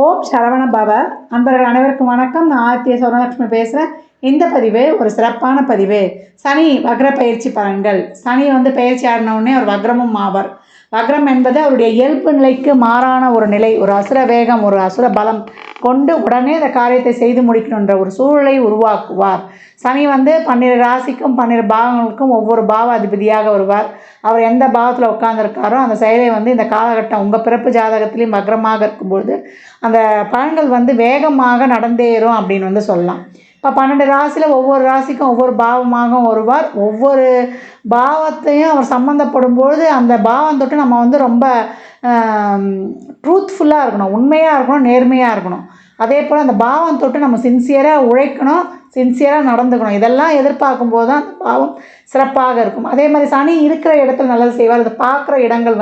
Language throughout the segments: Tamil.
ஓம் சரவண பவ. அன்பர்கள் அனைவருக்கும் வணக்கம். நான் ஆர்த்திய சௌரலட்சுமி பேசுகிறேன். இந்த பதிவு ஒரு சிறப்பான பதிவு. சனி வக்ர பயிற்சி பலன்கள். சனி பயிற்சி ஆடினவுடனே அவர் வக்ரமும் ஆவார். வக்ரம் என்பது அவருடைய இயல்பு நிலைக்கு மாறான ஒரு நிலை, ஒரு அசுர வேகம், ஒரு அசுர பலம் கொண்டு உடனே அந்த காரியத்தை செய்து முடிக்கணுன்ற ஒரு சூழலை உருவாக்குவார். சனி 12 ராசிக்கும் 12 பாவங்களுக்கும் ஒவ்வொரு பாவ அதிபதியாக வருவார். அவர் எந்த பாவத்தில் உட்கார்ந்துருக்காரோ அந்த செயலை இந்த காலகட்டம் உங்கள் பிறப்பு ஜாதகத்திலையும் வக்ரமாக இருக்கும்பொழுது அந்த பலன்கள் வேகமாக நடந்தேறும் அப்படின்னு சொல்லலாம். இப்போ 12 ராசியில் ஒவ்வொரு ராசிக்கும் ஒவ்வொரு பாவமாக வருவார். ஒவ்வொரு பாவத்தையும் அவர் சம்மந்தப்படும்பொழுது அந்த பாவம் தொட்டு நம்ம ரொம்ப ட்ரூத்ஃபுல்லாக இருக்கணும், உண்மையாக இருக்கணும், நேர்மையாக இருக்கணும். அதே போல் அந்த பாவம் தொட்டு நம்ம சின்சியராக உழைக்கணும், சின்சியராக நடந்துக்கணும். இதெல்லாம் எதிர்பார்க்கும்போது தான் அந்த பாவம் சிறப்பாக இருக்கும். அதே மாதிரி சனி இருக்கிற இடத்துல நல்லது செய்வார். அது பார்க்குற இடங்கள்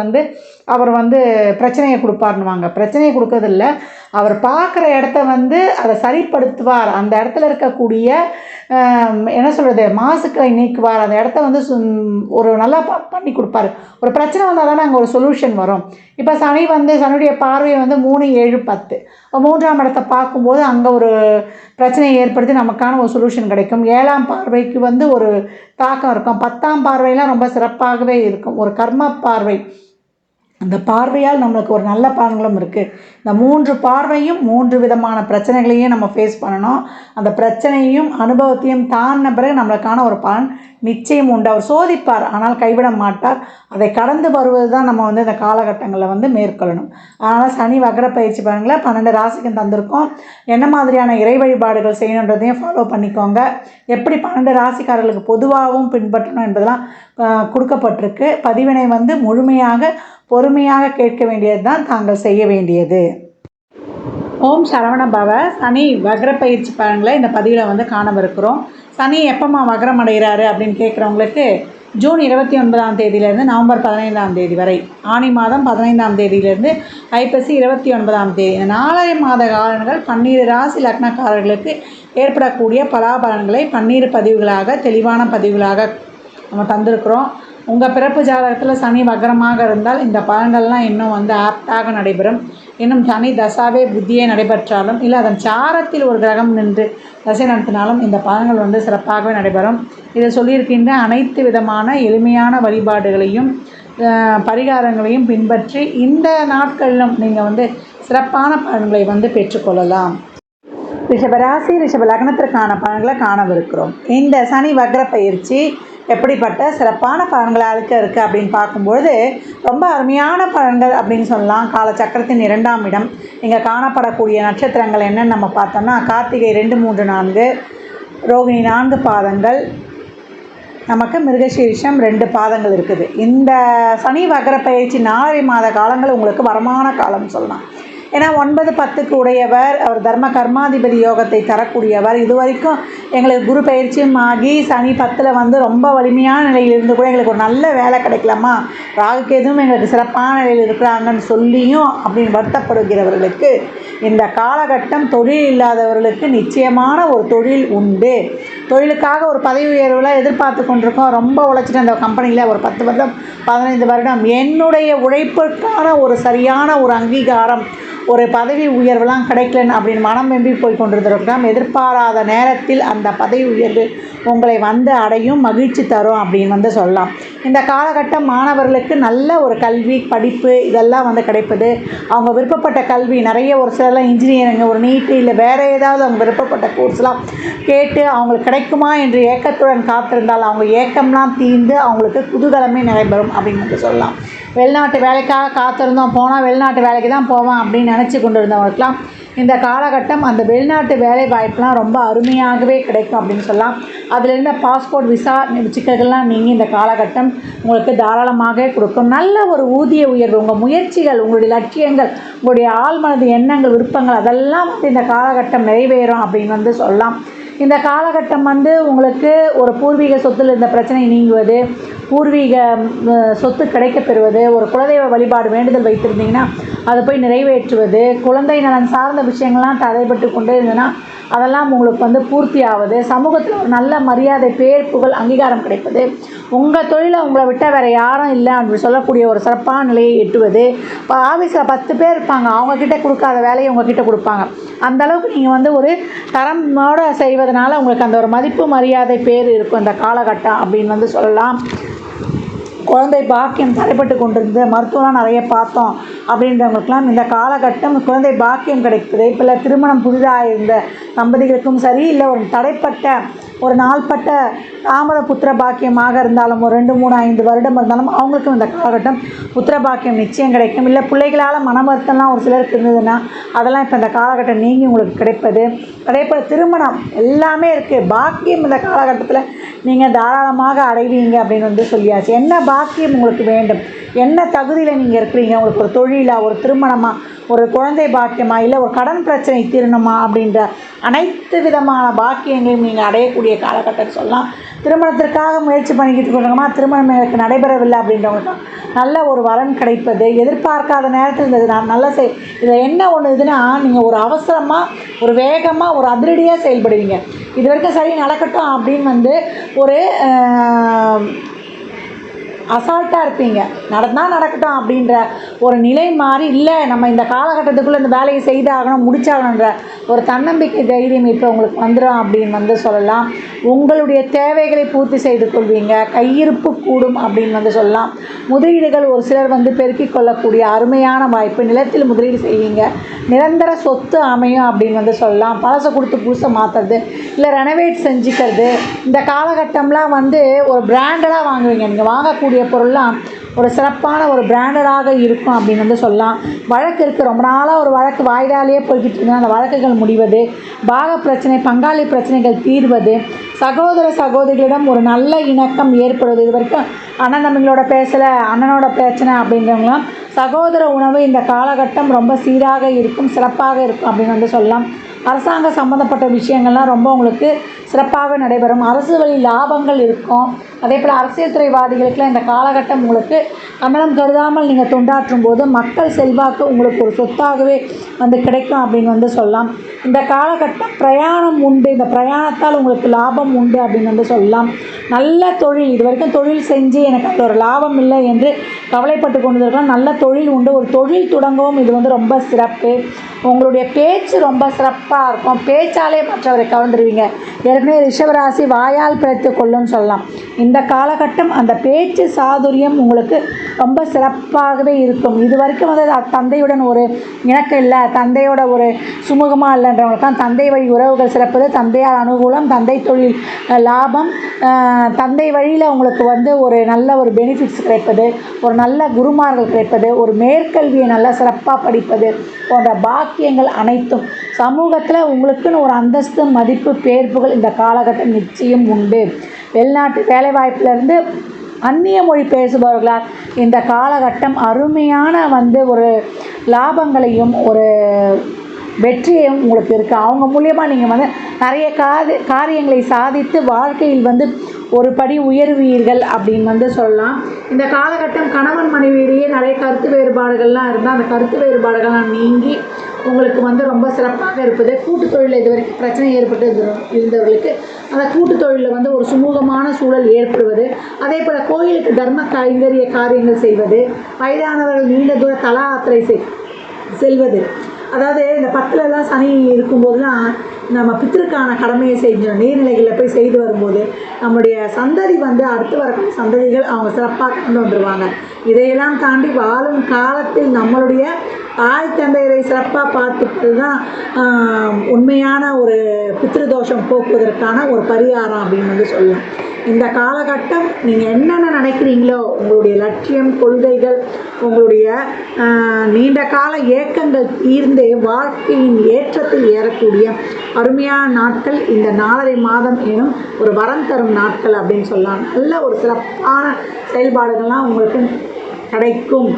அவர் பிரச்சனையை கொடுப்பாருன்னுவாங்க. பிரச்சனையை கொடுக்கறதில்ல, அவர் பார்க்குற இடத்த அதை சரிப்படுத்துவார். அந்த இடத்துல இருக்கக்கூடிய என்ன சொல்கிறது, மாசுக்களை நீக்குவார். அந்த இடத்த ஒரு நல்லா பண்ணி கொடுப்பார். ஒரு பிரச்சனை வந்தால் தானே அங்கே ஒரு சொல்யூஷன் வரும். இப்போ சனி சனியுடைய பார்வை 3, 7, 10 3ஆம் இடத்தை பார்க்கும்போது அங்கே ஒரு பிரச்சனையை ஏற்படுத்தி நமக்கான ஒரு சொல்யூஷன் கிடைக்கும். 7ஆம் பார்வைக்கு ஒரு தாக்கம் இருக்கும். 10ஆம் பார்வையெல்லாம் ரொம்ப சிறப்பாகவே இருக்கும். ஒரு கர்ம பார்வை, அந்த பார்வையால் நம்மளுக்கு ஒரு நல்ல பலன்களும் இருக்குது. இந்த 3 பார்வையும் 3 விதமான பிரச்சனைகளையும் நம்ம ஃபேஸ் பண்ணணும். அந்த பிரச்சனையும் அனுபவத்தையும் தாண்டின பிறகு நம்மளுக்கான ஒரு பலன் நிச்சயம் உண்டு. அவர் சோதிப்பார், ஆனால் கைவிட மாட்டார். அதை கடந்து வருவது தான் நம்ம இந்த காலகட்டங்களில் மேற்கொள்ளணும். அதனால் சனி வக்ர பயிற்சி பலன்களை 12 ராசிக்கும் தந்திருக்கோம். என்ன மாதிரியான இறை வழிபாடுகள் செய்யணுன்றதையும் ஃபாலோ பண்ணிக்கோங்க. எப்படி 12 ராசிக்காரர்களுக்கு பொதுவாகவும் பின்பற்றணும் என்பதெல்லாம் கொடுக்கப்பட்டிருக்கு. பதிவினை முழுமையாக பொறுமையாக கேட்க வேண்டியது தான் தாங்கள் செய்ய வேண்டியது. ஓம் சரவண பவ. சனி வக்ர பயிற்சி பலன்களை இந்த பதிவில் காணவிருக்கிறோம். சனி எப்போம்மா வக்ரம் அடைகிறாரு அப்படின்னு கேட்குறவங்களுக்கு ஜூன் 29ஆம் தேதியிலேருந்து நவம்பர் 15ஆம் தேதி வரை, ஆனி மாதம் 15ஆம் தேதியிலேருந்து ஐப்பசி 29ஆம் தேதி, இந்த 4 மாத காலங்கள் 12 ராசி லக்னக்காரர்களுக்கு ஏற்படக்கூடிய பலாபலன்களை 12 பதிவுகளாக, தெளிவான பதிவுகளாக நம்ம தந்திருக்கிறோம். உங்கள் பிறப்பு ஜாதகத்தில் சனி வக்ரமாக இருந்தால் இந்த பலன்கள்லாம் இன்னும் ஆப்டாக நடைபெறும். இன்னும் சனி தசாவே புத்தியே நடைபெற்றாலும் இல்லை அதன் சாரத்தில் ஒரு கிரகம் நின்று தசை நடத்தினாலும் இந்த பலன்கள் சிறப்பாகவே நடைபெறும். இதை சொல்லியிருக்கின்ற அனைத்து விதமான எளிமையான வழிபாடுகளையும் பரிகாரங்களையும் பின்பற்றி இந்த நாட்களிலும் நீங்கள் சிறப்பான பலன்களை பெற்றுக்கொள்ளலாம். ரிஷபராசி ரிஷப லக்னத்திற்கான பலன்களை காணவிருக்கிறோம். இந்த சனி வக்ர பயிற்சி எப்படிப்பட்ட சிறப்பான பலன்கள் இருக்குது அப்படின்னு பார்க்கும்பொழுது ரொம்ப அருமையான பலன்கள் அப்படின்னு சொல்லலாம். காலச்சக்கரத்தின் 2ஆம் இடம். இங்கே காணப்படக்கூடிய நட்சத்திரங்கள் என்னென்னு நம்ம பார்த்தோம்னா கார்த்திகை 2, 3, 4, ரோகிணி 4 பாதங்கள், நமக்கு மிருகசீரிஷம் 2 பாதங்கள் இருக்குது. இந்த சனி வக்ர பயிற்சி 4 மாத காலங்கள் உங்களுக்கு வரமான காலம் சொல்லலாம். ஏன்னா 9, 10க்கு உடையவர், அவர் தர்ம கர்மாதிபதி யோகத்தை தரக்கூடியவர். இது வரைக்கும் எங்களுக்கு குரு பயிற்சியும் ஆகி சனி 10ல் ரொம்ப வலிமையான நிலையில் இருந்து கூட எங்களுக்கு ஒரு நல்ல வேலை கிடைக்கலாமா, ராகுகேதுவும் எங்களுக்கு சிறப்பான நிலையில் இருக்கிறாங்கன்னு சொல்லியும் அப்படின்னு வருத்தப்படுகிறவர்களுக்கு இந்த காலகட்டம், தொழில் இல்லாதவர்களுக்கு நிச்சயமான ஒரு தொழில் உண்டு. தொழிலுக்காக ஒரு பதவி உயர்வில் எதிர்பார்த்து கொண்டிருக்கோம், ரொம்ப உழைச்சிட்டு அந்த கம்பெனியில் ஒரு 10 வருடம் 15 வருடம் என்னுடைய உழைப்புக்கான ஒரு சரியான ஒரு அங்கீகாரம், ஒரு பதவி உயர்வுலாம் கிடைக்கலன்னு அப்படின்னு மனம் வெம்பி போய் கொண்டிருந்திருக்கலாம். எதிர்பாராத நேரத்தில் அந்த பதவி உயர்வு உங்களை அடையும், மகிழ்ச்சி தரும் அப்படின்னு சொல்லலாம். இந்த காலகட்டம் மாணவர்களுக்கு நல்ல ஒரு கல்வி படிப்பு இதெல்லாம் கிடைப்பது. அவங்க விருப்பப்பட்ட கல்வி நிறைய, ஒரு சிலர்லாம் இன்ஜினியரிங், ஒரு நீட்டு, இல்லை வேறு ஏதாவது அவங்க விருப்பப்பட்ட கோர்ஸ்லாம் கேட்டு அவங்களுக்கு கிடைக்குமா என்று ஏக்கத்துடன் காத்திருந்தால் அவங்க ஏக்கம்லாம் தீர்ந்து அவங்களுக்கு குதூகலமே நடைபெறும் அப்படின்னு சொல்லலாம். வெளிநாட்டு வேலைக்காக காத்திருந்தோம், போனால் வெளிநாட்டு வேலைக்கு தான் போவேன் அப்படின்னு நினச்சி கொண்டு இருந்தவங்களுக்கெல்லாம் இந்த காலகட்டம் அந்த வெளிநாட்டு வேலை வாய்ப்பெலாம் ரொம்ப அருமையாகவே கிடைக்கும் அப்படின்னு சொல்லலாம். அதில் இருந்த பாஸ்போர்ட் விசா சிக்கல்கள்லாம் நீங்கள் இந்த காலகட்டம் உங்களுக்கு தாராளமாக கொடுக்கும். நல்ல ஒரு ஊதிய உயர்வு, உங்கள் முயற்சிகள், உங்களுடைய லட்சியங்கள், உங்களுடைய ஆழ்மனது எண்ணங்கள், விருப்பங்கள் அதெல்லாம் இந்த காலகட்டம் நிறைவேறும் அப்படின்னு சொல்லலாம். இந்த காலகட்டம் உங்களுக்கு ஒரு பூர்வீக சொத்தில் இருந்த பிரச்சனை நீங்குவது, பூர்வீக சொத்து கிடைக்கப்பெறுவது, ஒரு குலதெய்வ வழிபாடு வேண்டுதல் வைத்திருந்தீங்கன்னா அதை போய் நிறைவேற்றுவது, குழந்தை நலன் சார்ந்த விஷயங்கள்லாம் தடைபட்டு கொண்டே இருந்ததுன்னா அதெல்லாம் உங்களுக்கு வந்து பூர்த்தி ஆகுது. சமூகத்தில் ஒரு நல்ல மரியாதை, பேர், புகழ், அங்கீகாரம் கிடைப்பது. உங்கள் தொழிலை உங்களை விட்டால் வேறு யாரும் இல்லை அப்படின்னு சொல்லக்கூடிய ஒரு சிறப்பான நிலையை எட்டுவது. இப்போ ஆஃபீஸில் 10 பேர் இருப்பாங்க, அவங்கக்கிட்ட கொடுக்காத வேலையை உங்ககிட்ட கொடுப்பாங்க. அந்தளவுக்கு நீங்கள் வந்து ஒரு தரமோடு செய்வதனால உங்களுக்கு அந்த ஒரு மதிப்பு, மரியாதை, பேர் இருக்கும் இந்த காலகட்டம் அப்படின்னு வந்து சொல்லலாம். குழந்தை பாக்கியம் தடைப்பட்டு கொண்டிருந்து மருத்துவம்லாம் நிறைய பார்த்தோம் அப்படின்றவங்களுக்கெல்லாம் இந்த காலகட்டம் குழந்தை பாக்கியம் கிடைக்குது. இப்போ திருமணம் புதிதாக இருந்த தம்பதிகளுக்கும் சரி, இல்லை ஒரு தடைப்பட்ட ஒரு நாள்பட்ட தாமத புத்திர பாக்கியமாக இருந்தாலும் ஒரு 2, 3, 5 வருடம் இருந்தாலும் அவங்களுக்கும் இந்த காலகட்டம் புத்திர பாக்கியம் நிச்சயம் கிடைக்கும். இல்லை பிள்ளைகளால் மன வருத்தம்லாம் ஒரு சிலருக்கு இருந்ததுன்னா அதெல்லாம் இப்போ இந்த காலகட்டம் நீங்கி உங்களுக்கு கிடைப்பது. அதே போல் திருமணம் எல்லாமே இருக்குது. பாக்கியம் இந்த காலகட்டத்தில் நீங்கள் தாராளமாக அடைவீங்க அப்படின்னு வந்து சொல்லியாச்சு. என்ன பாக்கியம் உங்களுக்கு வேண்டும், என்ன தகுதியில் நீங்கள் இருக்கிறீங்க, உங்களுக்கு ஒரு தொழிலா, ஒரு திருமணமா, ஒரு குழந்தை பாக்கியமா, இல்லை ஒரு கடன் பிரச்சனை தீரணுமா அப்படின்ற அனைத்து விதமான பாக்கியங்களையும் நீங்கள் அடையக்கூடிய காலகட்டம் சொல்லலாம். திருமணத்திற்காக முயற்சி பண்ணிக்கிட்டு இருக்கோங்கம்மா, திருமணம் எனக்கு நடைபெறவில்லை அப்படின்றவங்களுக்கு நல்ல ஒரு வரன் கிடைப்பது. எதிர்பார்க்காத நேரத்தில் இந்த நல்ல இதில் என்ன ஒன்று இதுன்னா, நீங்கள் ஒரு அவசரமாக, ஒரு வேகமாக, ஒரு அதிரடியாக செயல்படுவீங்க. இது வரைக்கும் சரி நடக்கட்டும் அப்படின்னு வந்து ஒரு அசால்ட்டாக இருப்பீங்க. நடந்தால் நடக்கட்டும் அப்படின்ற ஒரு நிலை மாறி, இல்லை நம்ம இந்த காலகட்டத்துக்குள்ளே இந்த வேலையை செய்தாகணும், முடிச்சாகணுன்ற ஒரு தன்னம்பிக்கை, தைரியம் இப்போ உங்களுக்கு வந்துடும் அப்படின்னு வந்து சொல்லலாம். உங்களுடைய தேவைகளை பூர்த்தி செய்து கொள்வீங்க. கையிருப்பு கூடும் அப்படின்னு வந்து சொல்லலாம். முதலீடுகள் ஒரு சிலர் வந்து பெருக்கிக் கொள்ளக்கூடிய அருமையான வாய்ப்பு. நிலத்தில் முதலீடு செய்வீங்க. நிரந்தர சொத்து அமையும் அப்படின்னு வந்து சொல்லலாம். பழசை கொடுத்து புதுசை மாற்றுறது, இல்லை ரெனோவேட் செஞ்சுக்கிறது. இந்த காலகட்டம்லாம் வந்து ஒரு பிராண்டடாக வாங்குவீங்க. நீங்கள் வாங்கக்கூடிய பொருள்லாம் ஒரு சிறப்பான ஒரு பிராண்டடாக இருக்கும் அப்படின்னு வந்து சொல்லலாம். வழக்கு இருக்குது, ரொம்ப நாளாக ஒரு வழக்கு வாய்தாலேயே போய்கிட்டு இருந்தால் அந்த வழக்குகள் முடிவது. பாக பிரச்சனை, பங்காளி பிரச்சனைகள் தீர்வது. சகோதர சகோதரிகளிடம் ஒரு நல்ல இணக்கம் ஏற்படுவது. இது வரைக்கும் அண்ணன் தம்பிங்களோட பேசலை, அண்ணனோட பிரச்சனை அப்படின்றவங்களாம் சகோதர உணவு இந்த காலகட்டம் ரொம்ப சீராக இருக்கும், சிறப்பாக இருக்கும் அப்படின்னு வந்து சொல்லலாம். அரசாங்க சம்மந்தப்பட்ட விஷயங்கள்லாம் ரொம்ப உங்களுக்கு சிறப்பாக நடைபெறும். அரசு வழி லாபங்கள் இருக்கும். அதே போல் அரசியல் துறைவாதிகளுக்கெல்லாம் இந்த காலகட்டம் உங்களுக்கு கமலம் கருதாமல் நீங்கள் தொண்டாற்றும் போது மக்கள் செல்வாக்கு உங்களுக்கு ஒரு சொத்தாகவே வந்து கிடைக்கும் அப்படின்னு வந்து சொல்லலாம். இந்த காலகட்டம் பிரயாணம் உண்டு. இந்த பிரயாணத்தால் உங்களுக்கு லாபம் உண்டு அப்படின்னு வந்து சொல்லலாம். நல்ல தொழில், இது வரைக்கும் தொழில் செஞ்சு எனக்கு அது ஒரு லாபம் இல்லை என்று கவலைப்பட்டு கொண்டு இருக்கலாம். நல்ல தொழில் உண்டு. ஒரு தொழில் தொடங்கவும் இது வந்து ரொம்ப சிறப்பு. உங்களுடைய பேச்சு ரொம்ப சிறப்பாக இருக்கும். பேச்சாலே மற்றவரை கவர்ந்துருவீங்க. ஏற்கனவே ரிஷபராசி வாயால் பிழைத்து கொள்ளும்னு சொல்லலாம். இந்த காலகட்டம் அந்த பேச்சு சாதுரியம் உங்களுக்கு ரொம்ப சிறப்பாகவே இருக்கும். இது வரைக்கும் வந்து தந்தையுடன் ஒரு இணக்கம் இல்லை, தந்தையோட ஒரு சுமூகமாக இல்லைன்றவங்களுக்கு தான் தந்தை வழி உறவுகள் சிறப்பது. தந்தையால் அனுகூலம், தந்தை தொழில் லாபம், தந்தை வழியில் உங்களுக்கு வந்து ஒரு நல்ல ஒரு பெனிஃபிட்ஸ் கிடைப்பது, ஒரு நல்ல குருமார்கள் கிடைப்பது, ஒரு மேற்கல்வியை நல்லா சிறப்பாக படிப்பது போன்ற பாக்கியங்கள் அனைத்தும் சமூகத்தில் உங்களுக்குன்னு ஒரு அந்தஸ்து, மதிப்பு, பேர்ப்புகள் இந்த காலகட்டம் நிச்சயம் உண்டு. வெளிநாட்டு வேலைவாய்ப்பிலிருந்து அந்நிய மொழி பேசுபவர்களால் இந்த காலகட்டம் அருமையான வந்து ஒரு லாபங்களையும் ஒரு வெற்றியும் உங்களுக்கு இருக்குது. அவங்க மூலியமாக நீங்கள் வந்து நிறைய காரியங்களை சாதித்து வாழ்க்கையில் வந்து ஒரு படி உயர்வீர்கள் அப்படின்னு வந்து சொல்லலாம். இந்த காலகட்டம் கணவன் மனைவியிலேயே நிறைய கருத்து வேறுபாடுகள்லாம் இருந்தால் அந்த கருத்து வேறுபாடுகள்லாம் நீங்கி உங்களுக்கு வந்து ரொம்ப சிறப்பாக இருப்பது. கூட்டு தொழிலில் இது வரைக்கும் பிரச்சனை ஏற்பட்டு இருந்தவர்களுக்கு அந்த கூட்டு தொழிலில் வந்து ஒரு சுமூகமான சூழல் ஏற்படுவது. அதே போல் கோயிலுக்கு தர்ம கைங்கரிய காரியங்கள் செய்வது, வயதானவர்கள் நீண்ட தூர தல யாத்திரை செல்வது. அதாவது இந்த 10லலாம் சனி இருக்கும்போதுலாம் நம்ம பித்திருக்கான கடமையை செஞ்சோம். நீர்நிலைகளில் போய் செய்து வரும்போது நம்முடைய சந்ததி வந்து அடுத்து வரக்கூடிய சந்ததிகள் அவங்க சிறப்பாக கொண்டு வந்துடுவாங்க. இதையெல்லாம் தாண்டி வாழும் காலத்தில் நம்மளுடைய தாய் தந்தையரை சிறப்பாக பார்த்துட்டு தான் உண்மையான ஒரு பித்ருதோஷம் போக்குவதற்கான ஒரு பரிகாரம் அப்படின்னு வந்து சொல்லலாம். இந்த காலகட்டம் நீங்கள் என்னென்ன நினைக்கிறீங்களோ, உங்களுடைய லட்சியம், கொள்கைகள், உங்களுடைய நீண்ட கால ஏக்கங்கள் தீர்ந்து வாழ்க்கையின் ஏற்றத்தில் ஏறக்கூடிய அருமையான நாட்கள் இந்த 4.5 மாதம் எனும் ஒரு வரம் தரும் நாட்கள் அப்படின்னு சொல்லலாம். நல்ல ஒரு சிறப்பான செயல்பாடுகள்லாம் உங்களுக்கு கிடைக்கும்.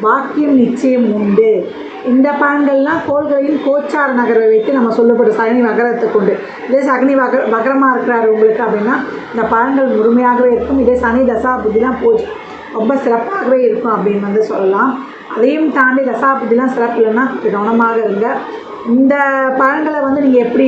பாக்கியம் நிச்சயம் உண்டு. இந்த பலன்கள்லாம் கோள்களில் கோச்சார நகரை வைத்து நம்ம சொல்லப்பட்ட சனி வகரத்தை கொண்டு, இதே சனி வகரமாக இருக்கிறாரு உங்களுக்கு அப்படின்னா இந்த பலன்கள் முழுமையாகவே இருக்கும். இதே சனி தசா புத்திலாம் போச்சு ரொம்ப சிறப்பாகவே இருக்கும் அப்படின்னு வந்து சொல்லலாம். அதையும் தாண்டி தசா புத்திலாம் சிறப்பு இல்லைன்னா கவனமாக இருங்க. இந்த பலன்களை வந்து நீங்கள் எப்படி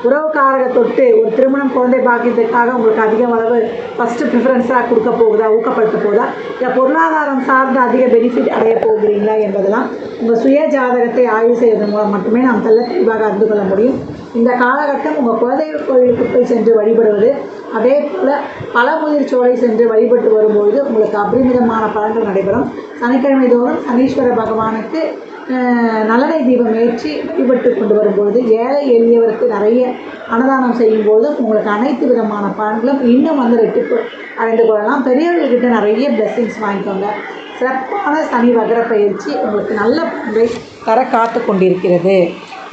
உறவுக்காரரை தொட்டு ஒரு திருமணம் குழந்தை பாக்கியத்துக்காக உங்களுக்கு அதிக அளவு ஃபஸ்ட்டு ப்ரிஃபரன்ஸாக கொடுக்க போகுதா, ஊக்கப்படுத்த போகுதா, இல்லை பொருளாதாரம் சார்ந்து அதிக பெனிஃபிட் அடைய போகிறீங்களா என்பதெல்லாம் உங்கள் சுய ஜாதகத்தை ஆய்வு செய்வதன் மூலம் மட்டுமே நாம் தெளிவாக அறிந்து கொள்ள முடியும். இந்த காலகட்டம் உங்கள் குலதெய்வ கோயிலுக்கு போய் சென்று வழிபடுவது, அதே போல் பழமுதிர் சோலை சென்று வழிபட்டு வரும்பொழுது உங்களுக்கு அபரிமிதமான பலன்கள் நடைபெறும். சனிக்கிழமை தோறும் சனீஸ்வர பகவானுக்கு நல்லெண்ணெய் தீபம் ஏற்றி வழிபட்டு கொண்டு வரும்பொழுது ஏழை எளியவருக்கு நிறைய அன்னதானம் செய்யும்போது உங்களுக்கு அனைத்து விதமான பலன்களும் இன்னும் வந்து ரெட்டிப்பு அடைந்து கொள்ளலாம். பெரியவர்கள்கிட்ட நிறைய பிளெஸ்ஸிங்ஸ் வாங்கிக்கோங்க. சிறப்பான சனி வக்ர பயிற்சி உங்களுக்கு நல்ல பலன்களை தர காத்து கொண்டிருக்கிறது.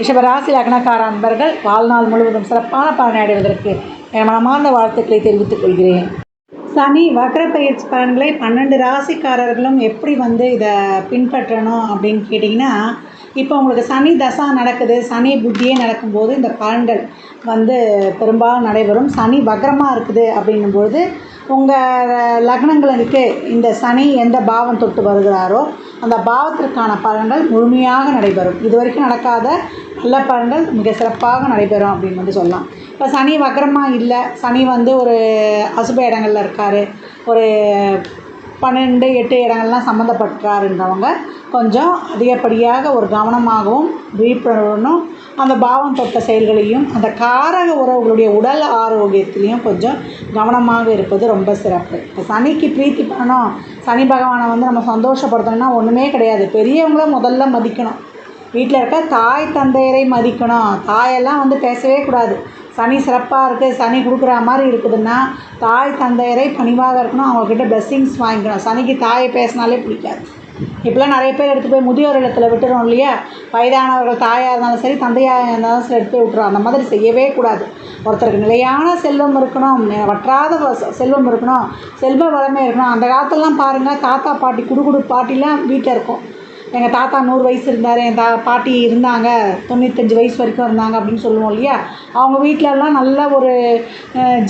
ரிஷபராசி லக்னக்கார அன்பர்கள் வாழ்நாள் முழுவதும் சிறப்பான பலனை அடைவதற்கு என் மனமார்ந்த வாழ்த்துக்களை தெரிவித்துக் கொள்கிறேன். சனி வக்ர பயிற்சி பலன்களை 12 ராசிக்காரர்களும் எப்படி வந்து இதை பின்பற்றணும் அப்படின்னு கேட்டிங்கன்னா, இப்போ உங்களுக்கு சனி தசா நடக்குது, சனி புத்தியே நடக்கும்போது இந்த பலன்கள் வந்து பெரும்பாலும் நடைபெறும். சனி வக்ரமாக இருக்குது அப்படின்னும்பொழுது உங்கள் லக்னங்களுக்கு இந்த சனி எந்த பாவம் தொட்டு வருகிறாரோ அந்த பாவத்திற்கான பலன்கள் முழுமையாக நடைபெறும். இது வரைக்கும் நடக்காத நல்ல பலன்கள் மிக சிறப்பாக நடைபெறும் அப்படின்னு வந்து சொல்லலாம். இப்போ சனி வக்ரமாக இல்லை, சனி வந்து ஒரு அசுப இடங்களில் இருக்கார், ஒரு 12, 8 இடங்கள்லாம் சம்மந்தப்பட்டாருன்றவங்க கொஞ்சம் அதிகப்படியாக ஒரு கவனமாகவும் விழிப்புணர்வுடனும் அந்த பாவம் தொட்ட செயல்களையும் அந்த காரக உறவுகளுடைய உடல் ஆரோக்கியத்திலையும் கொஞ்சம் கவனமாக இருப்பது ரொம்ப சிறப்பு. இப்போ சனிக்கு பிரீத்தி பண்ணணும், சனி பகவானை வந்து நம்ம சந்தோஷப்படுத்தணும்னா ஒன்றுமே கிடையாது. பெரியவங்கள முதல்ல மதிக்கணும், வீட்டில் இருக்க தாய் தந்தையரை மதிக்கணும். தாயெல்லாம் வந்து பேசவே கூடாது. சனி சிறப்பாக இருக்குது, சனி கொடுக்குற மாதிரி இருக்குதுன்னா தாய் தந்தையரை பணிவாக இருக்கணும், அவங்கக்கிட்ட பிளெஸ்ஸிங்ஸ் வாங்கிக்கணும். சனிக்கு தாயை பேசினாலே பிடிக்காது. இப்போலாம் நிறைய பேர் எடுத்து போய் முதியோர் இல்லத்தில் விட்டுறோம் இல்லையா? வயதானவர்கள் தாயாக இருந்தாலும் சரி, தந்தையாக இருந்தாலும் சரி எடுத்து போய் விட்டுறோம். அந்த மாதிரி செய்யவே கூடாது. ஒருத்தருக்கு நிலையான செல்வம் இருக்கணும், வற்றாத செல்வம் இருக்கணும், செல்வ வளமே இருக்கணும். அந்த காலத்துலலாம் பாருங்கள், தாத்தா பாட்டி குடுகுடு பாட்டிலாம் வீட்டில் இருக்கும். எங்கள் தாத்தா 100 வயசு இருந்தார், என் பாட்டி இருந்தாங்க 95 வயசு வரைக்கும் இருந்தாங்க அப்படின்னு சொல்லுவோம் இல்லையா? அவங்க வீட்டிலலாம் நல்ல ஒரு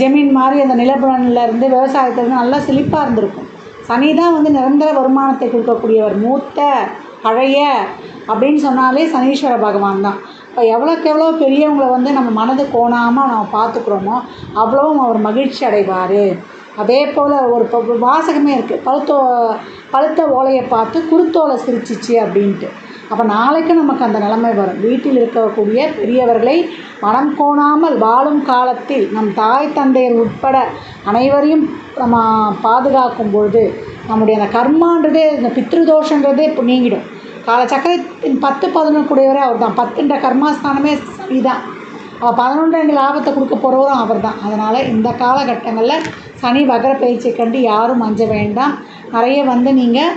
ஜமீன் மாதிரி அந்த நிலப்பலன்லேருந்து விவசாயத்துலேருந்து நல்லா செழிப்பாக இருந்திருக்கும். சனி தான் வந்து நிரந்தர வருமானத்தை கொடுக்கக்கூடியவர். மூத்த பழைய அப்படின்னு சொன்னாலே சனீஸ்வர பகவான் தான். இப்போ எவ்வளோக்கு எவ்வளோ பெரியவங்களை வந்து நம்ம மனது கோணாமல் நம்ம பார்த்துக்குறோமோ அவ்வளவும் அவர் மகிழ்ச்சி அடைவார். அதே போல் ஒரு வாசகமே இருக்குது, பழுத்த ஓலையை பார்த்து குருத்தோலை சிரிச்சிச்சு அப்படின்ட்டு. அப்போ நாளைக்கு நமக்கு அந்த நிலைமை வரும். வீட்டில் இருக்கக்கூடிய பெரியவர்களை மனம் கோணாமல் வாழும் காலத்தில் நம் தாய் தந்தையர் உட்பட அனைவரையும் நம்ம பாதுகாக்கும் பொழுது நம்முடைய அந்த கர்மான்றதே, இந்த பித்ருதோஷன்றதே இப்போ நீங்கிடும். காலச்சக்கரத்தின் 10, 11 கூடியவரே அவர் தான். 10ன்ற கர்மாஸ்தானமே சனி தான். 11 லாபத்தை கொடுக்க போகிறவரும் அவர் தான். அதனால் இந்த காலகட்டங்களில் சனி வக்ர பயிற்சியை கண்டு யாரும் அஞ்ச வேண்டாம். நிறைய வந்து நீங்கள்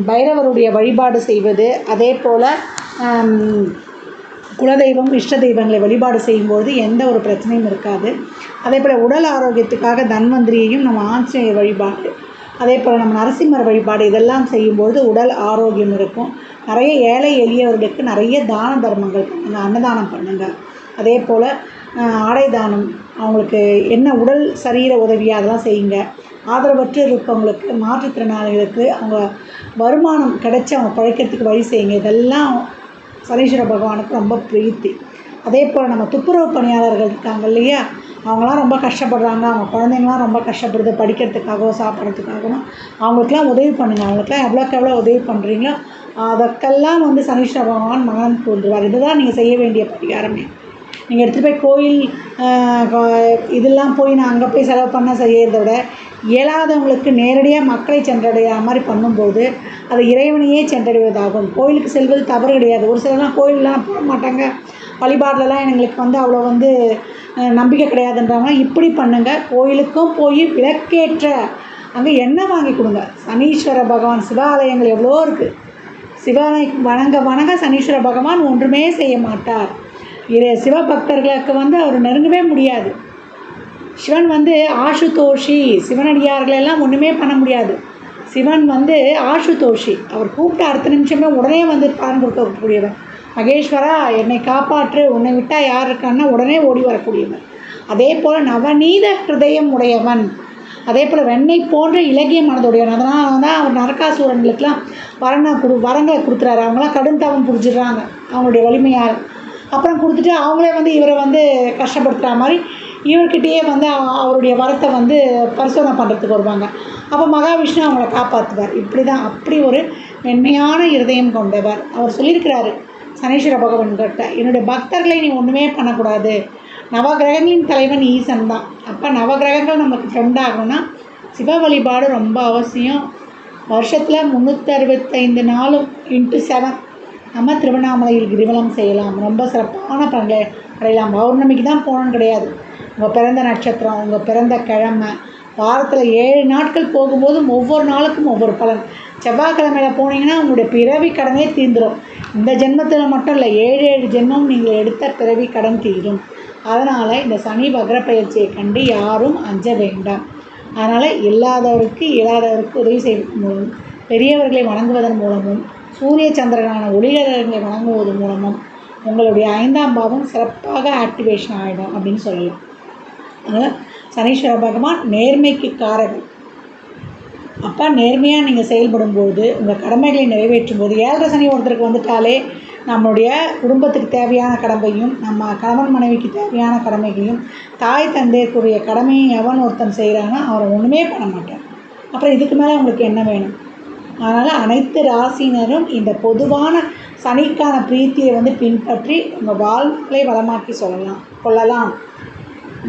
பைரவருடைய வழிபாடு செய்வது, அதே போல் குலதெய்வம் இஷ்ட தெய்வங்களை வழிபாடு செய்யும்போது எந்த ஒரு பிரச்சனையும் இருக்காது. அதே போல் உடல் ஆரோக்கியத்துக்காக தன்வந்திரியையும் நம்ம ஆஞ்சநேயர் வழிபாடு, அதே போல் நம்ம நரசிம்மர் வழிபாடு இதெல்லாம் செய்யும்போது உடல் ஆரோக்கியம் இருக்கும். நிறைய ஏழை எளியவர்களுக்கு நிறைய தான தர்மங்கள் பண்ணுங்கள், அன்னதானம் பண்ணுங்கள். அதே போல் ஆடை தானம், அவங்களுக்கு என்ன உடல் சரீர உதவியாக அதெல்லாம் செய்யுங்க. ஆதரவற்று இருப்பவங்களுக்கு, மாற்றுத்திறனாளிகளுக்கு அவங்க வருமானம் கிடைச்சி அவங்க பழைக்கிறதுக்கு வழி செய்யுங்க. இதெல்லாம் சனீஸ்வர பகவானுக்கு ரொம்ப பிரீத்தி. அதே போல் நம்ம துப்புரவு பணியாளர்கள் இருக்காங்க இல்லையா, அவங்களாம் ரொம்ப கஷ்டப்படுறாங்க, அவங்க குழந்தைங்களாம் ரொம்ப கஷ்டப்படுது படிக்கிறதுக்காகவும் சாப்பிட்றதுக்காகவும். அவங்களுக்கெல்லாம் உதவி பண்ணுங்கள். அவங்களுக்கெல்லாம் எவ்வளோக்கு எவ்வளோ உதவி பண்ணுறீங்களோ அதற்கெல்லாம் வந்து சனீஸ்வர பகவான் மகன் கொண்டுருவார். இதுதான் நீங்கள் செய்ய வேண்டிய பரிகாரமே. நீங்கள் எடுத்துகிட்டு போய் கோயில் இதெல்லாம் போய் நான் அங்கே போய் செலவு பண்ண செய்கிறத விட இயலாதவங்களுக்கு நேரடியாக மக்களை சென்றடைகிற மாதிரி பண்ணும்போது அது இறைவனையே சென்றடைவதாகும். கோயிலுக்கு செல்வது தவறு கிடையாது. ஒரு சிலர்லாம் கோயிலெலாம் போக மாட்டாங்க, வழிபாடுலலாம் எங்களுக்கு வந்து அவ்வளோ வந்து நம்பிக்கை கிடையாதுன்றவங்க இப்படி பண்ணுங்கள். கோயிலுக்கும் போய் விளக்கேற்ற அங்கே எண்ணெய் வாங்கி கொடுங்க. சனீஸ்வர பகவான் சிவாலயங்கள் எவ்வளோ இருக்குது. சிவாலயம் வணங்க சனீஸ்வர பகவான் ஒன்றுமே செய்ய மாட்டார். சிவபக்தர்களுக்கு வந்து அவர் நெருங்கவே முடியாது. சிவன் வந்து ஆசுதோஷி, சிவனடியார்களெல்லாம் ஒன்றுமே பண்ண முடியாது. சிவன் வந்து ஆசுதோஷி, அவர் கூப்பிட்ட அடுத்த நிமிஷமே உடனே வந்து பலன் கொடுக்கக்கூடியவர். மகேஸ்வரா என்னை காப்பாற்று, உன்னை விட்டால் யார் இருக்கான்னா உடனே ஓடி வரக்கூடியவர். அதே போல் நவநீத ஹிருதயம் உடையவன், அதே போல் வெண்ணெய் போன்ற இலகிய மனதுடையவன். அதனால் தான் அவர் நரகாசூரர்களுக்கெல்லாம் வரங்களை கொடுக்குறாரு. அவங்களாம் கடும் தவம் புரிஞ்சிடுறாங்க அவங்களுடைய வலிமையால். அப்புறம் கொடுத்துட்டு அவங்களே வந்து இவரை வந்து கஷ்டப்படுத்துகிற மாதிரி இவர்கிட்டயே வந்து அவருடைய வரத்தை வந்து பரிசோதனை பண்ணுறதுக்கு வருவாங்க. அப்போ மகாவிஷ்ணு அவங்கள காப்பாற்றுவார். இப்படி தான் அப்படி ஒரு மென்மையான இருதயம் கொண்டவர். அவர் சொல்லியிருக்கிறாரு சனீஸ்வர பகவான்கிட்ட, என்னுடைய பக்தர்களை நீ ஒன்றுமே பண்ணக்கூடாது, நவகிரகங்களின் தலைவன் ஈசன் தான். அப்போ நவகிரகங்கள் நமக்கு ஃப்ரெண்ட் ஆகணும்னா சிவ வழிபாடு ரொம்ப அவசியம். வருஷத்தில் 365 நாளும் × 7 நம்ம திருவண்ணாமலையில் கிரிவலம் செய்யலாம். ரொம்ப சிறப்பான பலன்களை அடையலாம். பௌர்ணமிக்கு தான் போகணுன்னு கிடையாது. உங்கள் பிறந்த நட்சத்திரம், உங்கள் பிறந்த கிழமை, வாரத்தில் 7 நாட்கள் போகும்போதும் ஒவ்வொரு நாளுக்கும் ஒவ்வொரு பலன். செவ்வாய்க்கிழமையில் போனீங்கன்னா உங்களுடைய பிறவி கடனே தீர்ந்துடும். இந்த ஜென்மத்தில் மட்டும் இல்லை, 7 ஜென்மம் நீங்கள் எடுத்த பிறவி கடன் தீரும். அதனால் இந்த சனி வக்ர பயிற்சியை கண்டு யாரும் அஞ்ச வேண்டாம். அதனால் இல்லாதவருக்கு இயலாதவருக்கு உதவி செய்வதன் மூலம், பெரியவர்களை வணங்குவதன் மூலமும், சூரிய சந்திரனான ஒளிகிரகங்களை வணங்குவதன் மூலமும் உங்களுடைய 5ஆம் பாவம் சிறப்பாக ஆக்டிவேஷன் ஆகிடும் அப்படின்னு சொல்லலாம். அதனால் சனீஸ்வர பகவான் நேர்மைக்கு காரகன். அப்போ நேர்மையாக நீங்கள் செயல்படும்போது, உங்கள் கடமைகளை நிறைவேற்றும் போது, 7.5 சனி ஒருத்தருக்கு வந்துட்டாலே நம்மளுடைய குடும்பத்துக்கு தேவையான கடமையும், நம்ம கணவன் மனைவிக்கு தேவையான கடமைகளையும், தாய் தந்தையருக்குரிய கடமையும் எவன் ஒருத்தன் செய்கிறானோ அவரை ஒன்றுமே பண்ண மாட்டான். அப்புறம் இதுக்கு மேலே உங்களுக்கு என்ன வேணும்? அதனால் அனைத்து ராசினரும் இந்த பொதுவான சனிக்கான பிரீத்தியை வந்து பின்பற்றி உங்கள் வாழ்க்கையை வளமாக்கி கொள்ளலாம்.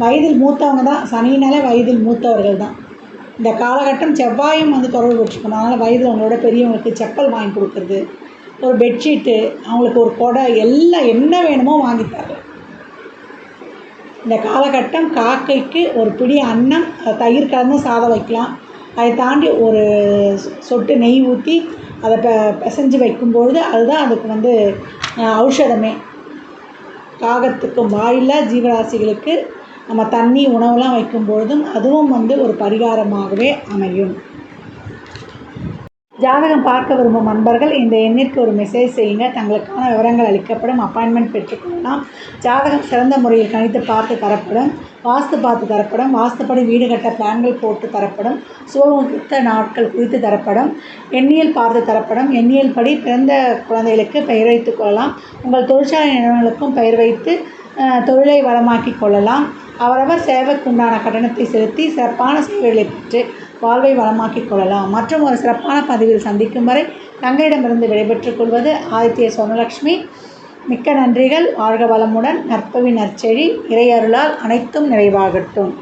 வயதில் மூத்தவங்க தான், சனினாலே வயதில் மூத்தவர்கள் தான். இந்த காலகட்டம் செவ்வாயும் வந்து தொடர்பு வச்சுக்கணும். அதனால் வயதில் உங்களோட பெரியவங்களுக்கு செப்பல் வாங்கி கொடுக்குறது, ஒரு பெட்ஷீட்டு, அவங்களுக்கு ஒரு கொடை, எல்லாம் என்ன வேணுமோ வாங்கி தரலாம். இந்த காலகட்டம் காக்கைக்கு ஒரு பிடி அன்னம், தயிர் கலந்து சாதம் வைக்கலாம். அதை தாண்டி ஒரு சொட்டு நெய் ஊற்றி அதை பிசைஞ்சு வைக்கும்பொழுது அதுதான் அதுக்கு வந்து ஔஷதமே. காகத்துக்கும் வாயில்லா ஜீவராசிகளுக்கு நம்ம தண்ணி உணவுலாம் வைக்கும்பொழுதும் அதுவும் வந்து ஒரு பரிகாரமாகவே அமையும். ஜாதகம் பார்க்க விரும்பும் நண்பர்கள் இந்த எண்ணிற்கு ஒரு மெசேஜ் செய்யுங்க. தங்களுக்கான விவரங்கள் அளிக்கப்படும். அப்பாயின்மெண்ட் பெற்றுக்கொள்ளலாம். ஜாதகம் சிறந்த முறையில் கணித்து பார்த்து தரப்படும். வாஸ்து பார்த்து தரப்படும். வாஸ்துப்படி வீடு கட்ட பிளான்கள் போட்டு தரப்படும். சுபமுகூர்த்த நாட்கள் குறித்து தரப்படும். எண்ணியல் பார்த்து தரப்படும். எண்ணியல் படி பிறந்த குழந்தைகளுக்கு பெயர் வைத்து கொள்ளலாம். உங்கள் தொழிற்சாலை நிறுவனங்களுக்கும் பெயர் வைத்து தொழிலை வளமாக்கி கொள்ளலாம். அவரவர் சேவைக்குண்டான கட்டணத்தை செலுத்தி சிறப்பான சேவைகளை பெற்று வாழ்வை வளமாக்கிக் கொள்ளலாம். மற்றும் ஒரு சிறப்பான பதிவில் சந்திக்கும் வரை தங்களிடமிருந்து விடைபெற்றுக் கொள்வது ஆதித்ய சொர்ணலக்ஷ்மி. மிக்க நன்றிகள். வாழ்க வளமுடன். நற்பவி நற்செழி. இறையருளால் அனைத்தும் நிறைவாகட்டும்.